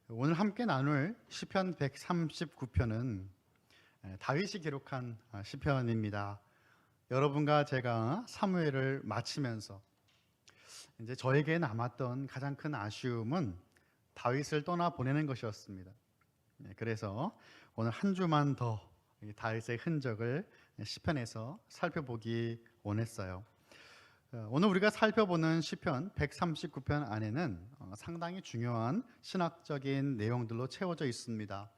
오늘 함께 나눌 시편 139편은 다윗이 기록한 시편입니다. 여러분과 제가 사무엘을 마치면서 이제 저에게 남았던 가장 큰 아쉬움은 다윗을 떠나 보내는 것이었습니다. 그래서 오늘 한 주만 더 다윗의 흔적을 시편에서 살펴보기 원했어요. 오늘 우리가 살펴보는 시편 139편 안에는 상당히 중요한 신학적인 내용들로 채워져 있습니다.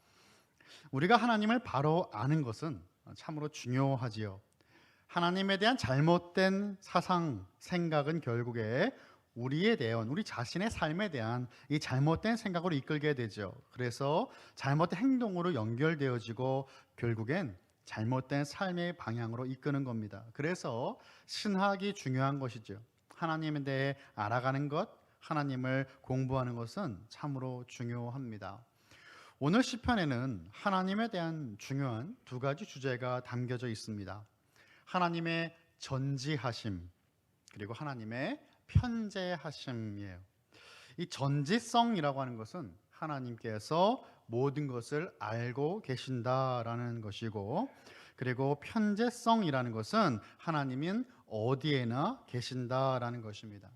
우리가 하나님을 바로 아는 것은 참으로 중요하지요. 하나님에 대한 잘못된 사상, 생각은 결국에 우리에 대한, 우리 자신의 삶에 대한 이 잘못된 생각으로 이끌게 되죠. 그래서 잘못된 행동으로 연결되어지고 결국엔 잘못된 삶의 방향으로 이끄는 겁니다. 그래서 신학이 중요한 것이죠. 하나님에 대해 알아가는 것, 하나님을 공부하는 것은 참으로 중요합니다. 오늘 시편에는 하나님에 대한 중요한 두 가지 주제가 담겨져 있습니다. 하나님의 전지하심, 그리고 하나님의 편재하심이에요. 이 전지성이라고 하는 것은 하나님께서 모든 것을 알고 계신다라는 것이고, 그리고 편재성이라는 것은 하나님은 어디에나 계신다라는 것입니다.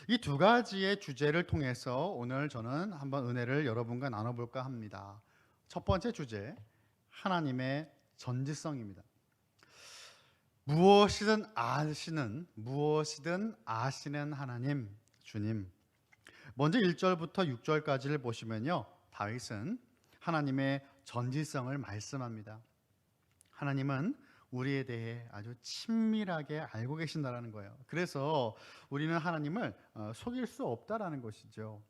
이 두 가지의 주제를 통해서 오늘 저는 한번 은혜를 여러분과 나눠볼까 합니다. 첫 번째 주제, 하나님의 전지성입니다. 무엇이든 아시는 하나님, 주님. 먼저 1절부터 6절까지를 보시면요, 다윗은 하나님의 전지성을 말씀합니다. 하나님은 우리에 대해 아주 친밀하게 알고 계신다라는 거예요. 그래서 우리는 하나님을 속일 수 없다라는 것이죠.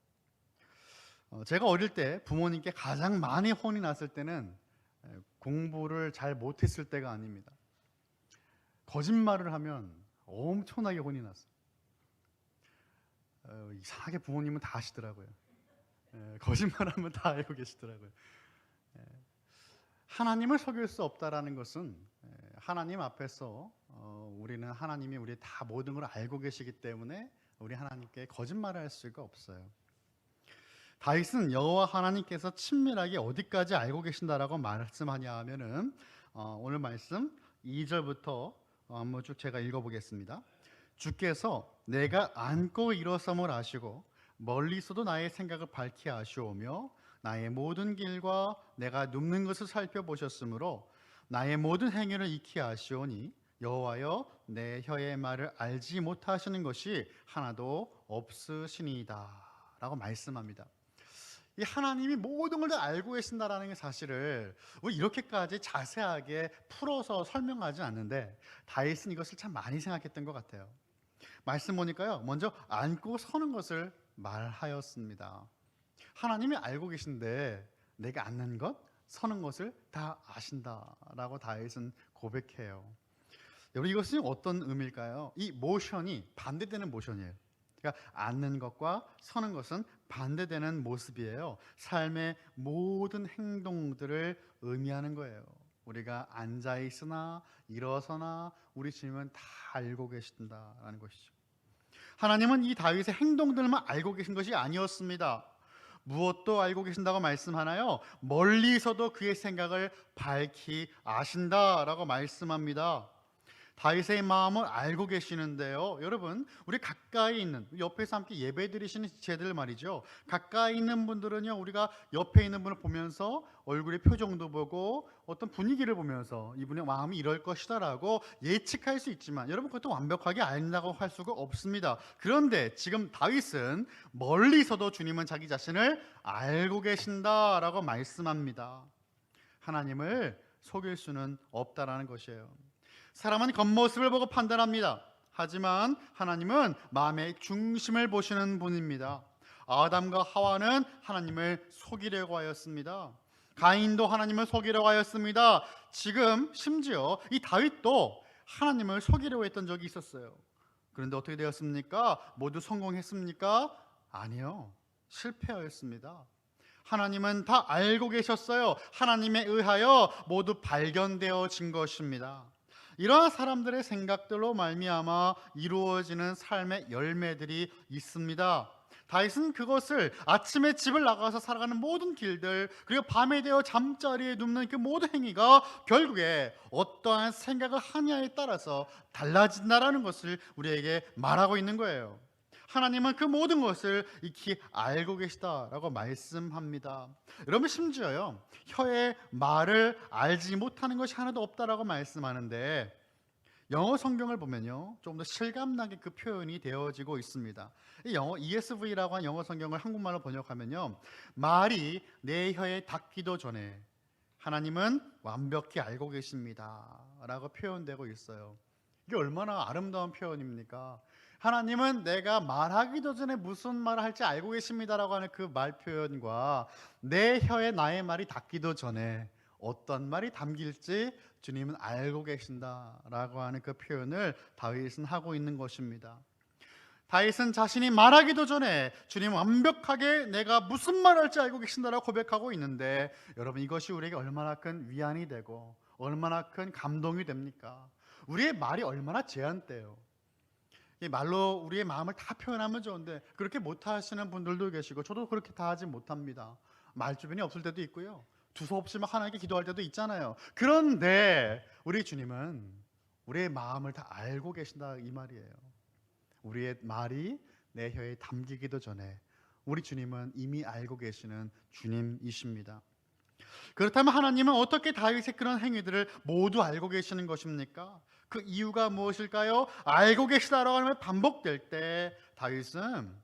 제가 어릴 때 부모님께 가장 많이 혼이 났을 때는 공부를 잘 못했을 때가 아닙니다. 거짓말을 하면 엄청나게 혼이 났어요. 이상하게 부모님은 다 아시더라고요. 거짓말하면 다 알고 계시더라고요. 하나님을 속일 수 없다라는 것은 하나님 앞에서 우리는 하나님이 우리 다 모든 걸 알고 계시기 때문에 우리 하나님께 거짓말을 할 수가 없어요. 다윗은 여호와 하나님께서 친밀하게 어디까지 알고 계신다라고 말씀하냐 하면은 오늘 말씀 2절부터 한번 쭉 제가 읽어보겠습니다. 주께서 내가 앉고 일어섬을 아시고 멀리서도 나의 생각을 밝히 아시오며 나의 모든 길과 내가 눕는 것을 살펴보셨으므로 나의 모든 행위를 익히 아시오니 여호와여 내 혀의 말을 알지 못하시는 것이 하나도 없으시니이다 라고 말씀합니다. 이 하나님이 모든 걸 다 알고 계신다라는 사실을 이렇게까지 자세하게 풀어서 설명하지 않는데 다윗은 이것을 참 많이 생각했던 것 같아요. 말씀 보니까요, 먼저 앉고 서는 것을 말하였습니다. 하나님이 알고 계신데 내가 앉는 것, 서는 것을 다 아신다라고 다윗은 고백해요. 여러분, 이것이 어떤 의미일까요? 이 모션이 반대되는 모션이에요. 그러니까 앉는 것과 서는 것은 반대되는 모습이에요. 삶의 모든 행동들을 의미하는 거예요. 우리가 앉아 있으나 일어서나 우리 주님은 다 알고 계신다라는 것이죠. 하나님은 이 다윗의 행동들만 알고 계신 것이 아니었습니다. 무엇도 알고 계신다고 말씀하나요? 멀리서도 그의 생각을 밝히 아신다라고 말씀합니다. 다윗의 마음을 알고 계시는데요, 여러분, 우리 가까이 있는, 옆에서 함께 예배 드리시는 지체들 말이죠. 가까이 있는 분들은요, 우리가 옆에 있는 분을 보면서 얼굴의 표정도 보고 어떤 분위기를 보면서 이분의 마음이 이럴 것이다라고 예측할 수 있지만, 여러분, 그것도 완벽하게 안다고 할 수가 없습니다. 그런데 지금 다윗은 멀리서도 주님은 자기 자신을 알고 계신다라고 말씀합니다. 하나님을 속일 수는 없다라는 것이에요. 사람은 겉모습을 보고 판단합니다. 하지만 하나님은 마음의 중심을 보시는 분입니다. 아담과 하와는 하나님을 속이려고 하였습니다. 가인도 하나님을 속이려고 하였습니다. 지금 심지어 이 다윗도 하나님을 속이려고 했던 적이 있었어요. 그런데 어떻게 되었습니까? 모두 성공했습니까? 아니요, 실패하였습니다. 하나님은 다 알고 계셨어요. 하나님에 의하여 모두 발견되어진 것입니다. 이러한 사람들의 생각들로 말미암아 이루어지는 삶의 열매들이 있습니다. 다윗은 그것을 아침에 집을 나가서 살아가는 모든 길들, 그리고 밤에 되어 잠자리에 눕는 그 모든 행위가 결국에 어떠한 생각을 하냐에 따라서 달라진다라는 것을 우리에게 말하고 있는 거예요. 하나님은 그 모든 것을 익히 알고 계시다라고 말씀합니다. 여러분, 심지어요, 혀의 말을 알지 못하는 것이 하나도 없다라고 말씀하는데, 영어 성경을 보면요, 좀 더 실감나게 그 표현이 되어지고 있습니다. 이 영어 ESV라고 하는 영어 성경을 한국말로 번역하면요, 말이 내 혀에 닿기도 전에 하나님은 완벽히 알고 계십니다라고 표현되고 있어요. 이게 얼마나 아름다운 표현입니까? 하나님은 내가 말하기도 전에 무슨 말을 할지 알고 계십니다라고 하는 그 말 표현과 내 혀에 나의 말이 닿기도 전에 어떤 말이 담길지 주님은 알고 계신다라고 하는 그 표현을 다윗은 하고 있는 것입니다. 다윗은 자신이 말하기도 전에 주님 완벽하게 내가 무슨 말을 할지 알고 계신다라고 고백하고 있는데, 여러분, 이것이 우리에게 얼마나 큰 위안이 되고 얼마나 큰 감동이 됩니까? 우리의 말이 얼마나 제한돼요. 이 말로 우리의 마음을 다 표현하면 좋은데 그렇게 못하시는 분들도 계시고, 저도 그렇게 다 하지 못합니다. 말 주변이 없을 때도 있고요, 두서없이 막 하나님께 기도할 때도 있잖아요. 그런데 우리 주님은 우리의 마음을 다 알고 계신다, 이 말이에요. 우리의 말이 내 혀에 담기기도 전에 우리 주님은 이미 알고 계시는 주님이십니다. 그렇다면 하나님은 어떻게 다윗의 그런 행위들을 모두 알고 계시는 것입니까? 그 이유가 무엇일까요? 알고 계시다라고 하면 반복될 때 다윗은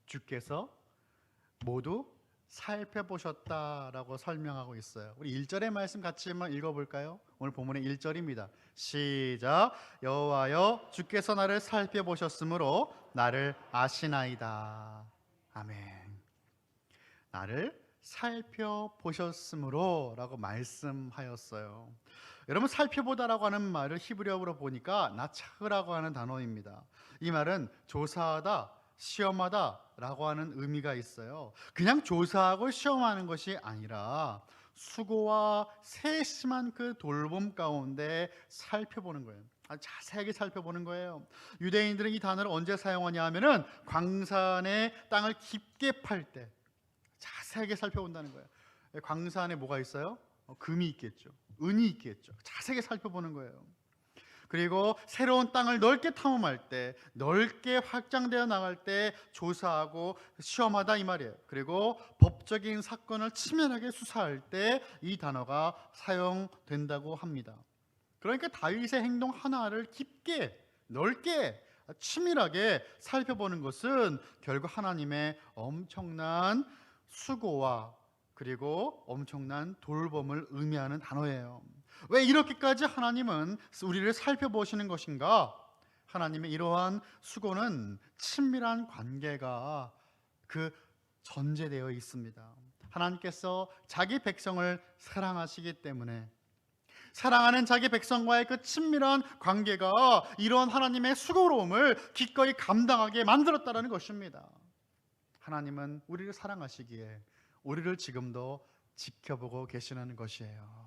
주께서 모두 살펴보셨다라고 설명하고 있어요. 우리 1절의 말씀 같이 한번 읽어볼까요? 오늘 본문의 1절입니다. 시작. 여호와여, 주께서 나를 살펴보셨으므로 나를 아시나이다. 아멘. 나를 살펴보셨으므로 라고 말씀하였어요. 여러분, 살펴보다라고 하는 말을 히브리어로 보니까 나차흐라고 하는 단어입니다. 이 말은 조사하다, 시험하다 라고 하는 의미가 있어요. 그냥 조사하고 시험하는 것이 아니라 수고와 세심한 그 돌봄 가운데 살펴보는 거예요. 아주 자세하게 살펴보는 거예요. 유대인들은 이 단어를 언제 사용하냐 하면은 광산의 땅을 깊게 팔 때 자세하게 살펴본다는 거예요. 광산에 뭐가 있어요? 금이 있겠죠, 은이 있겠죠. 자세하게 살펴보는 거예요. 그리고 새로운 땅을 넓게 탐험할 때, 넓게 확장되어 나갈 때 조사하고 시험하다, 이 말이에요. 그리고 법적인 사건을 치밀하게 수사할 때 이 단어가 사용된다고 합니다. 그러니까 다윗의 행동 하나를 깊게, 넓게, 치밀하게 살펴보는 것은 결국 하나님의 엄청난 수고와 그리고 엄청난 돌봄을 의미하는 단어예요. 왜 이렇게까지 하나님은 우리를 살펴보시는 것인가? 하나님의 이러한 수고는 친밀한 관계가 그 전제되어 있습니다. 하나님께서 자기 백성을 사랑하시기 때문에 사랑하는 자기 백성과의 그 친밀한 관계가 이러한 하나님의 수고로움을 기꺼이 감당하게 만들었다는 것입니다. 하나님은 우리를 사랑하시기에 우리를 지금도 지켜보고 계시는 것이에요.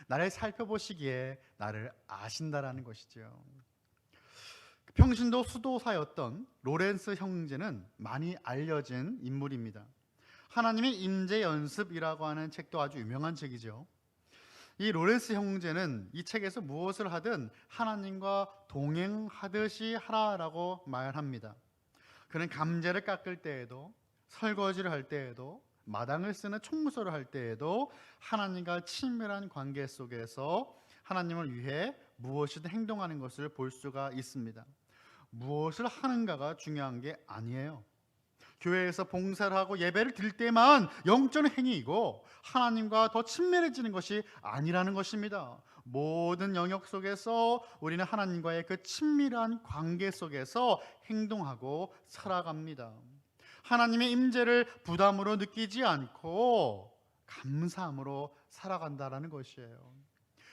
나를 살펴보시기에 나를 아신다라는 것이죠. 평신도 수도사였던 로렌스 형제는 많이 알려진 인물입니다. 하나님의 임재 연습이라고 하는 책도 아주 유명한 책이죠. 이 로렌스 형제는 이 책에서 무엇을 하든 하나님과 동행하듯이 하라라고 말합니다. 그는 감재를 깎을 때에도, 설거지를 할 때에도, 마당을 쓰는 총무소를 할 때에도 하나님과 친밀한 관계 속에서 하나님을 위해 무엇이든 행동하는 것을 볼 수가 있습니다. 무엇을 하는가가 중요한 게 아니에요. 교회에서 봉사를 하고 예배를 드릴 때만 영적 행위이고 하나님과 더 친밀해지는 것이 아니라는 것입니다. 모든 영역 속에서 우리는 하나님과의 그 친밀한 관계 속에서 행동하고 살아갑니다. 하나님의 임재를 부담으로 느끼지 않고 감사함으로 살아간다라는 것이에요.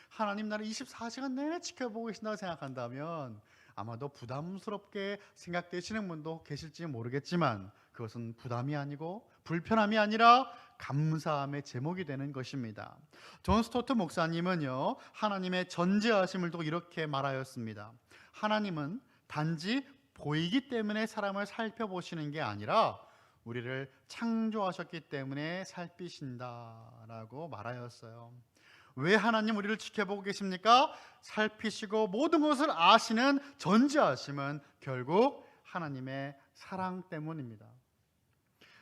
하나님 나를 24시간 내내 지켜보고 계신다고 생각한다면 아마도 부담스럽게 생각되시는 분도 계실지 모르겠지만 그것은 부담이 아니고 불편함이 아니라 감사함의 제목이 되는 것입니다. 존 스토트 목사님은요, 하나님의 전지하심을 두고 이렇게 말하였습니다. 하나님은 단지 보이기 때문에 사람을 살펴보시는 게 아니라 우리를 창조하셨기 때문에 살피신다라고 말하였어요. 왜 하나님 우리를 지켜보고 계십니까? 살피시고 모든 것을 아시는 전지하심은 결국 하나님의 사랑 때문입니다.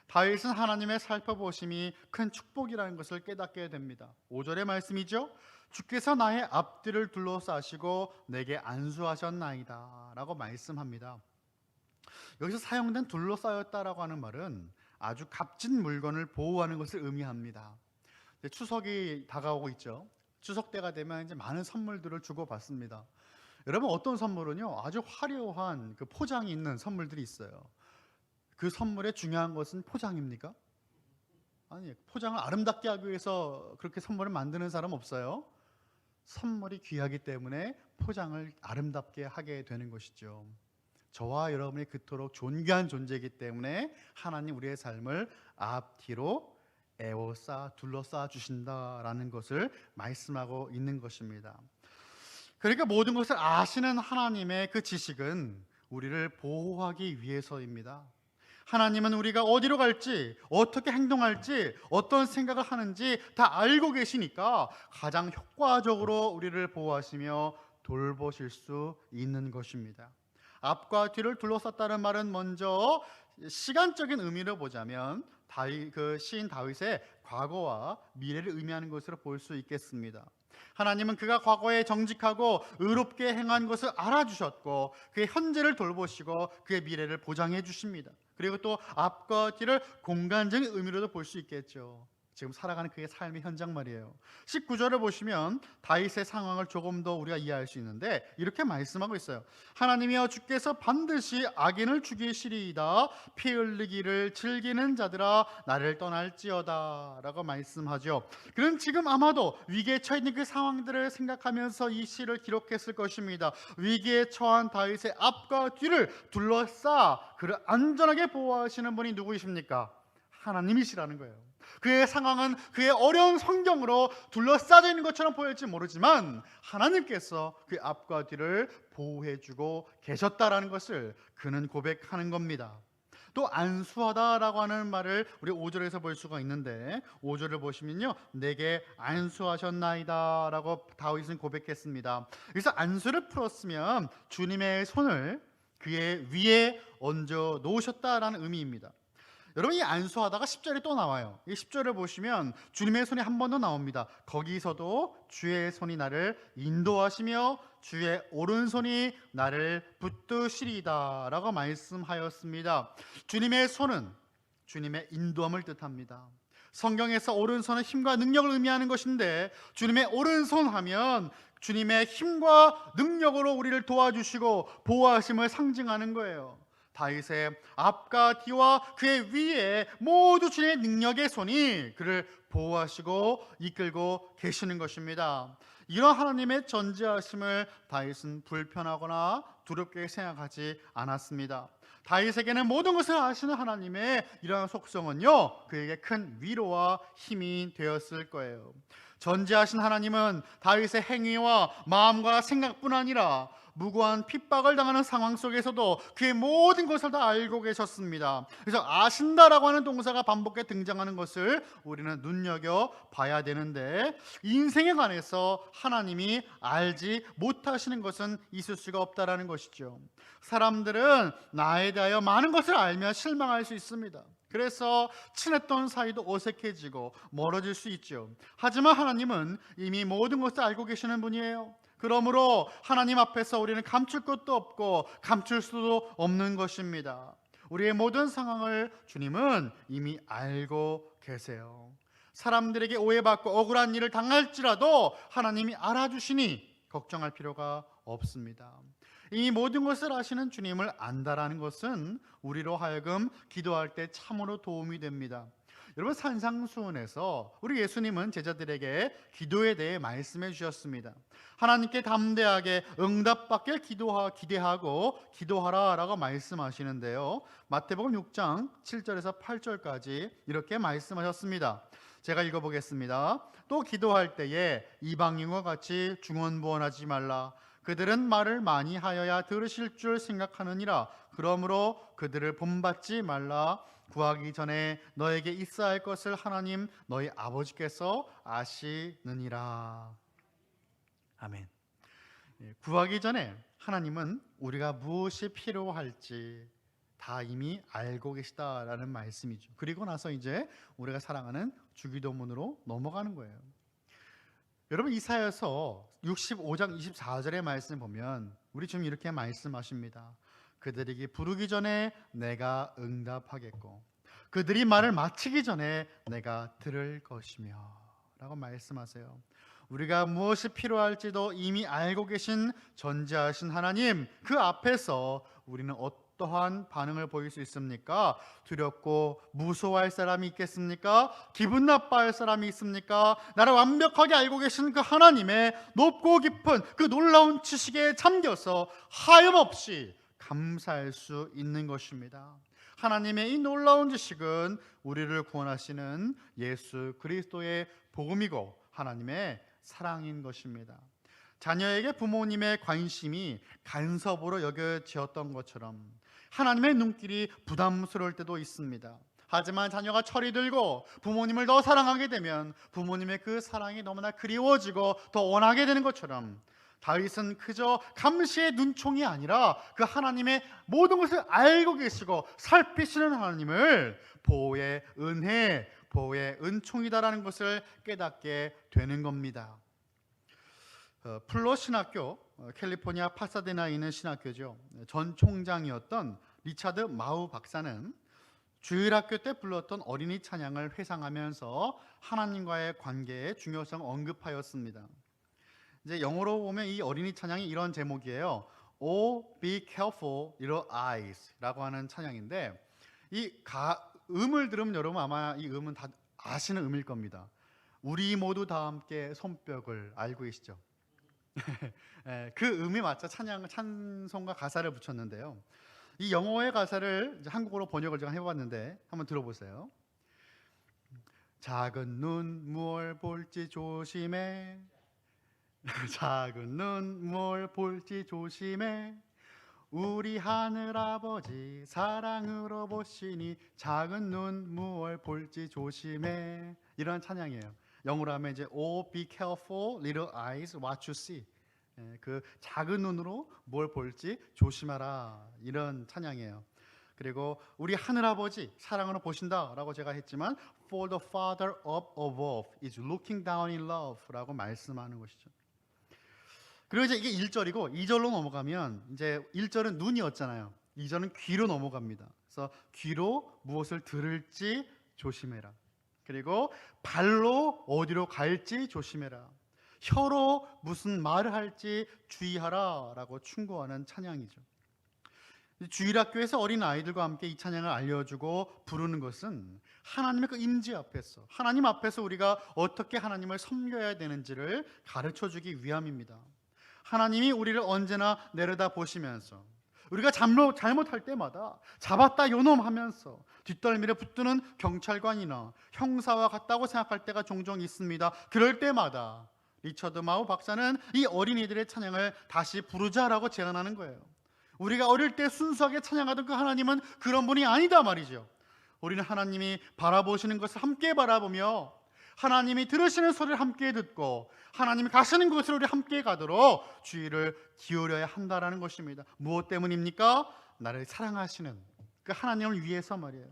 다윗은 하나님의 살펴보심이 큰 축복이라는 것을 깨닫게 됩니다. 5절의 말씀이죠. 주께서 나의 앞뒤를 둘러싸시고 내게 안수하셨나이다 라고 말씀합니다. 여기서 사용된 둘러싸였다라고 하는 말은 아주 값진 물건을 보호하는 것을 의미합니다. 추석이 다가오고 있죠. 추석 때가 되면 이제 많은 선물들을 주고받습니다. 여러분, 어떤 선물은요 아주 화려한 그 포장이 있는 선물들이 있어요. 그 선물의 중요한 것은 포장입니까? 아니, 포장을 아름답게 하기 위해서 그렇게 선물을 만드는 사람 없어요. 선물이 귀하기 때문에 포장을 아름답게 하게 되는 것이죠. 저와 여러분이 그토록 존귀한 존재이기 때문에 하나님 우리의 삶을 앞뒤로 에워싸 둘러싸 주신다라는 것을 말씀하고 있는 것입니다. 그러니까 모든 것을 아시는 하나님의 그 지식은 우리를 보호하기 위해서입니다. 하나님은 우리가 어디로 갈지, 어떻게 행동할지, 어떤 생각을 하는지 다 알고 계시니까 가장 효과적으로 우리를 보호하시며 돌보실 수 있는 것입니다. 앞과 뒤를 둘러쌌다는 말은 먼저 시간적인 의미로 보자면 그 시인 다윗의 과거와 미래를 의미하는 것으로 볼 수 있겠습니다. 하나님은 그가 과거에 정직하고 의롭게 행한 것을 알아주셨고 그의 현재를 돌보시고 그의 미래를 보장해 주십니다. 그리고 또 앞과 뒤를 공간적인 의미로도 볼 수 있겠죠. 지금 살아가는 그의 삶의 현장 말이에요. 19절을 보시면 다윗의 상황을 조금 더 우리가 이해할 수 있는데 이렇게 말씀하고 있어요. 하나님이여 주께서 반드시 악인을 죽이시리이다. 피 흘리기를 즐기는 자들아 나를 떠날지어다 라고 말씀하죠. 그는 지금 아마도 위기에 처해 있는 그 상황들을 생각하면서 이 시를 기록했을 것입니다. 위기에 처한 다윗의 앞과 뒤를 둘러싸 그를 안전하게 보호하시는 분이 누구이십니까? 하나님이시라는 거예요. 그의 상황은 그의 어려운 환경으로 둘러싸여 있는 것처럼 보일지 모르지만 하나님께서 그의 앞과 뒤를 보호해주고 계셨다라는 것을 그는 고백하는 겁니다. 또 안수하다라고 하는 말을 우리 5절에서 볼 수가 있는데 5절을 보시면요 내게 안수하셨나이다 라고 다윗은 고백했습니다. 그래서 안수를 풀었으면 주님의 손을 그의 위에 얹어 놓으셨다라는 의미입니다. 여러분, 이 안수하다가 10절에 또 나와요. 이 10절을 보시면 주님의 손이 한 번 더 나옵니다. 거기서도 주의 손이 나를 인도하시며 주의 오른손이 나를 붙드시리다 라고 말씀하였습니다. 주님의 손은 주님의 인도함을 뜻합니다. 성경에서 오른손은 힘과 능력을 의미하는 것인데 주님의 오른손 하면 주님의 힘과 능력으로 우리를 도와주시고 보호하심을 상징하는 거예요. 다윗의 앞과 뒤와 그의 위에 모두 주님의 능력의 손이 그를 보호하시고 이끌고 계시는 것입니다. 이런 하나님의 전지하심을 다윗은 불편하거나 두렵게 생각하지 않았습니다. 다윗에게는 모든 것을 아시는 하나님의 이러한 속성은요 그에게 큰 위로와 힘이 되었을 거예요. 전지하신 하나님은 다윗의 행위와 마음과 생각뿐 아니라 무고한 핍박을 당하는 상황 속에서도 그의 모든 것을 다 알고 계셨습니다. 그래서 아신다라고 하는 동사가 반복해 등장하는 것을 우리는 눈여겨봐야 되는데 인생에 관해서 하나님이 알지 못하시는 것은 있을 수가 없다라는 것이죠. 사람들은 나에 대하여 많은 것을 알며 실망할 수 있습니다. 그래서 친했던 사이도 어색해지고 멀어질 수 있죠. 하지만 하나님은 이미 모든 것을 알고 계시는 분이에요. 그러므로 하나님 앞에서 우리는 감출 것도 없고 감출 수도 없는 것입니다. 우리의 모든 상황을 주님은 이미 알고 계세요. 사람들에게 오해받고 억울한 일을 당할지라도 하나님이 알아주시니 걱정할 필요가 없습니다. 이 모든 것을 아시는 주님을 안다라는 것은 우리로 하여금 기도할 때 참으로 도움이 됩니다. 여러분, 산상수훈에서 우리 예수님은 제자들에게 기도에 대해 말씀해 주셨습니다. 하나님께 담대하게 응답받길 기대하고 기도하라 라고 말씀하시는데요, 마태복음 6장 7절에서 8절까지 이렇게 말씀하셨습니다. 제가 읽어보겠습니다. 또 기도할 때에 이방인과 같이 중언부언하지 말라. 그들은 말을 많이 하여야 들으실 줄 생각하느니라. 그러므로 그들을 본받지 말라. 구하기 전에 너에게 있어야 할 것을 하나님 너희 아버지께서 아시느니라. 아멘. 구하기 전에 하나님은 우리가 무엇이 필요할지 다 이미 알고 계시다라는 말씀이죠. 그리고 나서 이제 우리가 사랑하는 주기도문으로 넘어가는 거예요. 여러분, 이사야서 65장 24절의 말씀 보면 우리 지금 이렇게 말씀하십니다. 그들에게 부르기 전에 내가 응답하겠고 그들이 말을 마치기 전에 내가 들을 것이며 라고 말씀하세요. 우리가 무엇이 필요할지도 이미 알고 계신 전지하신 하나님, 그 앞에서 우리는 어떠한 반응을 보일 수 있습니까? 두렵고 무서워할 사람이 있겠습니까? 기분 나빠할 사람이 있습니까? 나를 완벽하게 알고 계신 그 하나님의 높고 깊은 그 놀라운 지식에 잠겨서 하염없이 감사할 수 있는 것입니다. 하나님의 이 놀라운 지식은 우리를 구원하시는 예수 그리스도의 복음이고 하나님의 사랑인 것입니다. 자녀에게 부모님의 관심이 간섭으로 여겨지었던 것처럼 하나님의 눈길이 부담스러울 때도 있습니다. 하지만 자녀가 철이 들고 부모님을 더 사랑하게 되면 부모님의 그 사랑이 너무나 그리워지고 더 원하게 되는 것처럼 다윗은 그저 감시의 눈총이 아니라 그 하나님의 모든 것을 알고 계시고 살피시는 하나님을 보호의 은혜, 보호의 은총이다라는 것을 깨닫게 되는 겁니다. 플러 신학교, 캘리포니아 파사데나에 있는 신학교죠. 전 총장이었던 리차드 마우 박사는 주일학교 때 불렀던 어린이 찬양을 회상하면서 하나님과의 관계의 중요성을 언급하였습니다. 이제 영어로 보면 이 어린이 찬양이 이런 제목이에요. Oh, be careful, little eyes라고 하는 찬양인데 이 음을 들으면 여러분 아마 이 음은 다 아시는 음일 겁니다. 우리 모두 다 함께 손뼉을 알고 계시죠? 그 음에 맞춰 찬송과 가사를 붙였는데요. 이 영어의 가사를 이제 한국어로 번역을 제가 해봤는데 한번 들어보세요. 작은 눈 뭘 볼지 조심해. 작은 눈 뭘 볼지 조심해. 우리 하늘 아버지 사랑으로 보시니 작은 눈 무얼 볼지 조심해. 이런 찬양이에요. 영어로 하면 이제 Oh, be careful, little eyes, what you see. 그 작은 눈으로 뭘 볼지 조심하라. 이런 찬양이에요. 그리고 우리 하늘 아버지 사랑으로 보신다라고 제가 했지만 For the Father up above is looking down in love라고 말씀하는 것이죠. 그리고 이제 이게 1절이고 2절로 넘어가면 이제 1절은 눈이었잖아요. 2절은 귀로 넘어갑니다. 그래서 귀로 무엇을 들을지 조심해라. 그리고 발로 어디로 갈지 조심해라. 혀로 무슨 말을 할지 주의하라 라고 충고하는 찬양이죠. 주일학교에서 어린 아이들과 함께 이 찬양을 알려주고 부르는 것은 하나님의 그 임재 앞에서 하나님 앞에서 우리가 어떻게 하나님을 섬겨야 되는지를 가르쳐주기 위함입니다. 하나님이 우리를 언제나 내려다 보시면서 우리가 잘못할 때마다 잡았다 요놈 하면서 뒷덜미를 붙드는 경찰관이나 형사와 같다고 생각할 때가 종종 있습니다. 그럴 때마다 리처드 마우 박사는 이 어린이들의 찬양을 다시 부르자라고 제안하는 거예요. 우리가 어릴 때 순수하게 찬양하던 그 하나님은 그런 분이 아니다 말이죠. 우리는 하나님이 바라보시는 것을 함께 바라보며 하나님이 들으시는 소리를 함께 듣고 하나님이 가시는 곳으로 우리 함께 가도록 주의를 기울여야 한다라는 것입니다. 무엇 때문입니까? 나를 사랑하시는 그 하나님을 위해서 말이에요.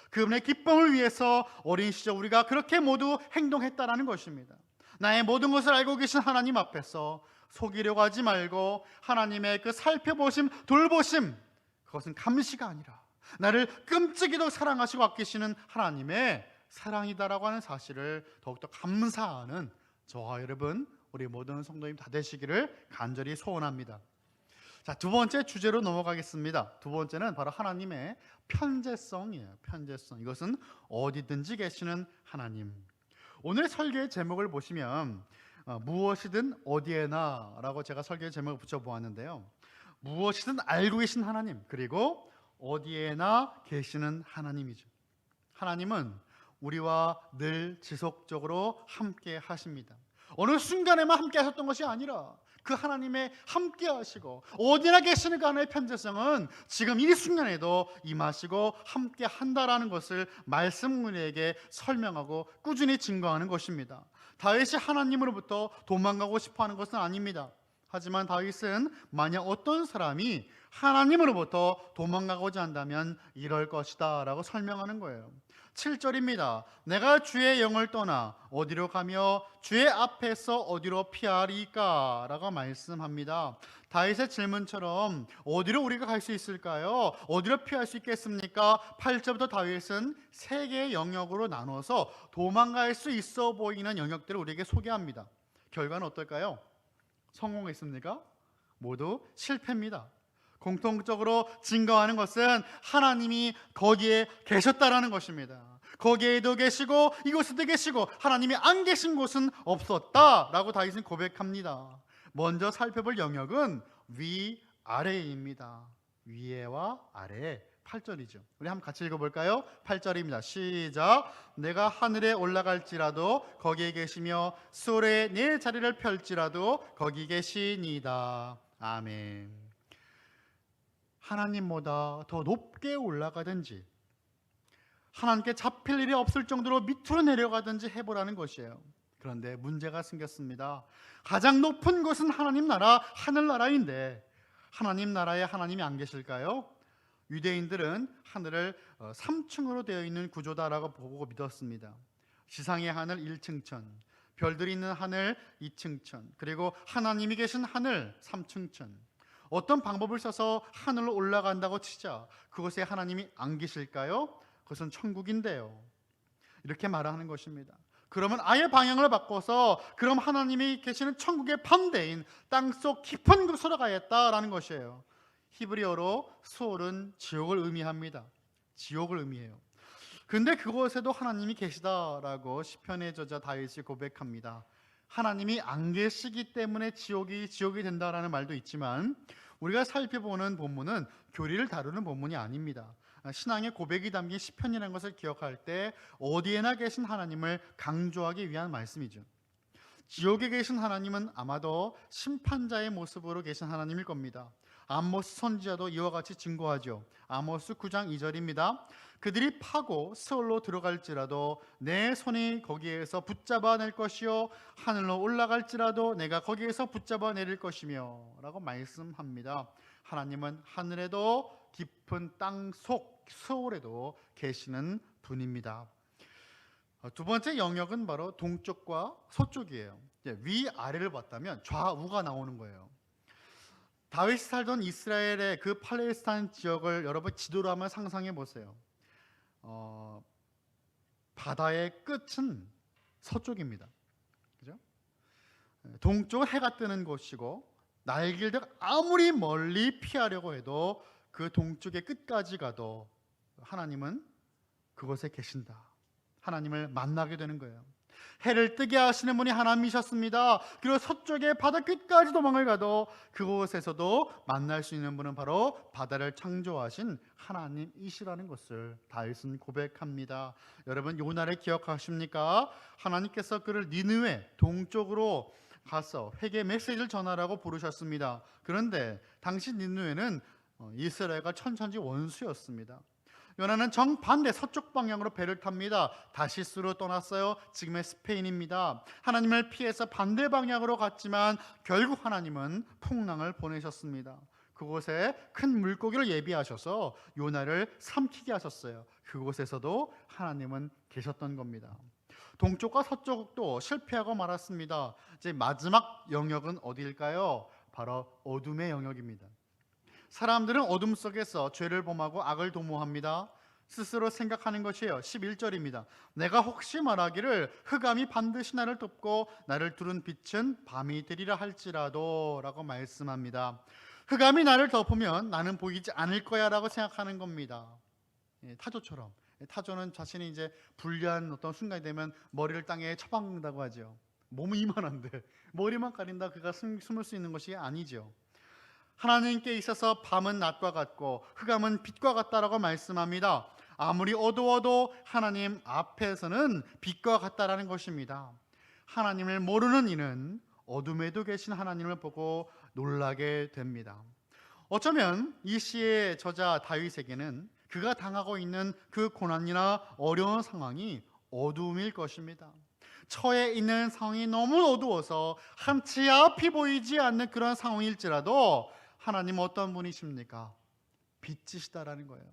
그분의 기쁨을 위해서 어린 시절 우리가 그렇게 모두 행동했다라는 것입니다. 나의 모든 것을 알고 계신 하나님 앞에서 속이려고 하지 말고 하나님의 그 살펴보심, 돌보심, 그것은 감시가 아니라 나를 끔찍이도 사랑하시고 아끼시는 하나님의 사랑이다라고 하는 사실을 더욱더 감사하는 저와 여러분, 우리 모든 성도님 다 되시기를 간절히 소원합니다. 자, 두 번째 주제로 넘어가겠습니다. 두 번째는 바로 하나님의 편재성이에요. 편재성. 이것은 어디든지 계시는 하나님. 오늘 설교의 제목을 보시면 무엇이든 어디에나 라고 제가 설교의 제목을 붙여보았는데요. 무엇이든 알고 계신 하나님, 그리고 어디에나 계시는 하나님이죠. 하나님은 우리와 늘 지속적으로 함께 하십니다. 어느 순간에만 함께 하셨던 것이 아니라 그 하나님의 함께 하시고 어디나 계시는 그 하나님의 편재성은 지금 이 순간에도 임하시고 함께 한다라는 것을 말씀 우리에게 설명하고 꾸준히 증거하는 것입니다. 다윗이 하나님으로부터 도망가고 싶어하는 것은 아닙니다. 하지만 다윗은 만약 어떤 사람이 하나님으로부터 도망가고자 한다면 이럴 것이다 라고 설명하는 거예요. 7절입니다. 내가 주의 영을 떠나 어디로 가며 주의 앞에서 어디로 피하리까? 라고 말씀합니다. 다윗의 질문처럼 어디로 우리가 갈 수 있을까요? 어디로 피할 수 있겠습니까? 8절부터 다윗은 세 개의 영역으로 나눠서 도망갈 수 있어 보이는 영역들을 우리에게 소개합니다. 결과는 어떨까요? 성공했습니까? 모두 실패입니다. 공통적으로 증거하는 것은 하나님이 거기에 계셨다라는 것입니다. 거기에도 계시고 이곳에도 계시고 하나님이 안 계신 곳은 없었다라고 다윗은 고백합니다. 먼저 살펴볼 영역은 위아래입니다. 위에와 아래. 8절이죠. 우리 한번 같이 읽어볼까요? 8절입니다. 시작. 내가 하늘에 올라갈지라도 거기에 계시며 수월에 내 자리를 펼지라도 거기 계시니이다. 아멘. 하나님보다 더 높게 올라가든지 하나님께 잡힐 일이 없을 정도로 밑으로 내려가든지 해보라는 것이에요. 그런데 문제가 생겼습니다. 가장 높은 곳은 하나님 나라, 하늘나라인데 하나님 나라에 하나님이 안 계실까요? 유대인들은 하늘을 3층으로 되어 있는 구조다라고 보고 믿었습니다. 지상의 하늘 1층천, 별들이 있는 하늘 2층천, 그리고 하나님이 계신 하늘 3층천. 어떤 방법을 써서 하늘로 올라간다고 치자 그곳에 하나님이 안 계실까요? 그것은 천국인데요. 이렇게 말하는 것입니다. 그러면 아예 방향을 바꿔서 그럼 하나님이 계시는 천국의 반대인 땅속 깊은 곳으로 가야겠다라는 것이에요. 히브리어로 수올은 지옥을 의미합니다. 지옥을 의미해요. 근데 그곳에도 하나님이 계시다라고 시편의 저자 다윗이 고백합니다. 하나님이 안 계시기 때문에 지옥이 된다라는 말도 있지만 우리가 살펴보는 본문은 교리를 다루는 본문이 아닙니다. 신앙의 고백이 담긴 시편이라는 것을 기억할 때 어디에나 계신 하나님을 강조하기 위한 말씀이죠. 지옥에 계신 하나님은 아마도 심판자의 모습으로 계신 하나님일 겁니다. 아모스 선지자도 이와 같이 증거하죠. 아모스 9장 2절입니다. 그들이 파고 스올로 들어갈지라도 내 손이 거기에서 붙잡아 낼 것이요 하늘로 올라갈지라도 내가 거기에서 붙잡아 내릴 것이며 라고 말씀합니다. 하나님은 하늘에도 깊은 땅속 스올에도 계시는 분입니다. 두 번째 영역은 바로 동쪽과 서쪽이에요. 위아래를 봤다면 좌우가 나오는 거예요. 다윗이 살던 이스라엘의 그 팔레스타인 지역을 여러분 지도로 한번 상상해 보세요. 바다의 끝은 서쪽입니다. 그죠? 동쪽은 해가 뜨는 곳이고 날길들 아무리 멀리 피하려고 해도 그 동쪽의 끝까지 가도 하나님은 그곳에 계신다. 하나님을 만나게 되는 거예요. 해를 뜨게 하시는 분이 하나님이셨습니다. 그리고 서쪽의 바다 끝까지 도망을 가도 그곳에서도 만날 수 있는 분은 바로 바다를 창조하신 하나님이시라는 것을 다윗은 고백합니다. 여러분 요나를 기억하십니까? 하나님께서 그를 니느웨 동쪽으로 가서 회개 메시지를 전하라고 부르셨습니다. 그런데 당시 니느웨는 이스라엘과 천천지 원수였습니다. 요나는 정반대 서쪽 방향으로 배를 탑니다. 다시스로 떠났어요. 지금의 스페인입니다. 하나님을 피해서 반대 방향으로 갔지만 결국 하나님은 풍랑을 보내셨습니다. 그곳에 큰 물고기를 예비하셔서 요나를 삼키게 하셨어요. 그곳에서도 하나님은 계셨던 겁니다. 동쪽과 서쪽도 실패하고 말았습니다. 이제 마지막 영역은 어디일까요? 바로 어둠의 영역입니다. 사람들은 어둠 속에서 죄를 범하고 악을 도모합니다. 스스로 생각하는 것이에요. 11절입니다. 내가 혹시 말하기를 흑암이 반드시 나를 덮고 나를 두른 빛은 밤이 되리라 할지라도 라고 말씀합니다. 흑암이 나를 덮으면 나는 보이지 않을 거야 라고 생각하는 겁니다. 타조처럼. 타조는 자신이 이제 불리한 어떤 순간이 되면 머리를 땅에 처박는다고 하죠. 몸은 이만한데 머리만 가린다 그가 숨을 수 있는 것이 아니죠. 하나님께 있어서 밤은 낮과 같고 흑암은 빛과 같다라고 말씀합니다. 아무리 어두워도 하나님 앞에서는 빛과 같다라는 것입니다. 하나님을 모르는 이는 어둠에도 계신 하나님을 보고 놀라게 됩니다. 어쩌면 이 시의 저자 다윗에게는 그가 당하고 있는 그 고난이나 어려운 상황이 어두움일 것입니다. 처해 있는 상황이 너무 어두워서 한치 앞이 보이지 않는 그런 상황일지라도 하나님은 어떤 분이십니까? 빛이시다라는 거예요.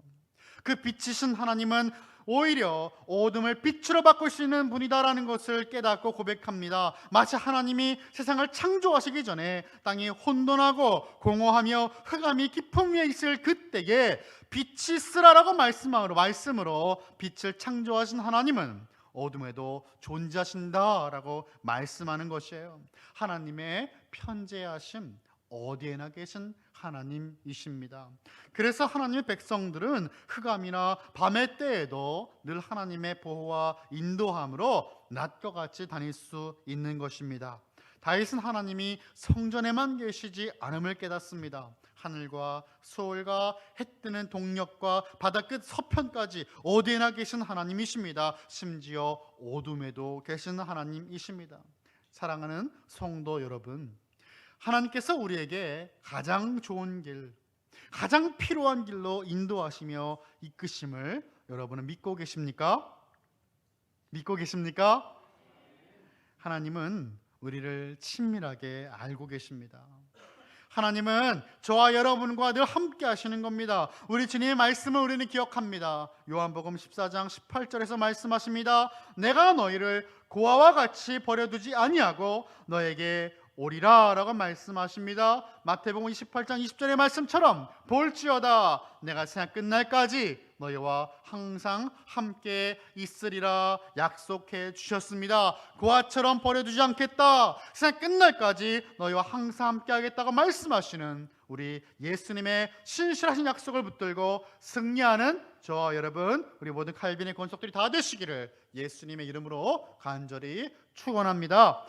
그 빛이신 하나님은 오히려 어둠을 빛으로 바꿀 수 있는 분이다라는 것을 깨닫고 고백합니다. 마치 하나님이 세상을 창조하시기 전에 땅이 혼돈하고 공허하며 흑암이 깊음 위에 있을 그때에 빛이 있으라라고 말씀으로 빛을 창조하신 하나님은 어둠에도 존재하신다라고 말씀하는 것이에요. 하나님의 편재하심, 어디에나 계신 하나님이십니다. 그래서 하나님의 백성들은 흑암이나 밤의 때에도 늘 하나님의 보호와 인도함으로 낮과 같이 다닐 수 있는 것입니다. 다윗은 하나님이 성전에만 계시지 않음을 깨닫습니다. 하늘과 수월과 해 뜨는 동력과 바다끝 서편까지 어디에나 계신 하나님이십니다. 심지어 어둠에도 계신 하나님이십니다. 사랑하는 성도 여러분, 하나님께서 우리에게 가장 좋은 길, 가장 필요한 길로 인도하시며 이끄심을 여러분은 믿고 계십니까? 믿고 계십니까? 하나님은 우리를 친밀하게 알고 계십니다. 하나님은 저와 여러분과 늘 함께 하시는 겁니다. 우리 주님의 말씀을 우리는 기억합니다. 요한복음 14장 18절에서 말씀하십니다. 내가 너희를 고아와 같이 버려두지 아니하고 너에게 오리라 라고 말씀하십니다. 마태복음 28장 20절의 말씀처럼 볼지어다 내가 세상 끝날까지 너희와 항상 함께 있으리라 약속해 주셨습니다. 고아처럼 버려두지 않겠다, 세상 끝날까지 너희와 항상 함께 하겠다고 말씀하시는 우리 예수님의 신실하신 약속을 붙들고 승리하는 저와 여러분, 우리 모든 칼빈의 권속들이 다 되시기를 예수님의 이름으로 간절히 축원합니다.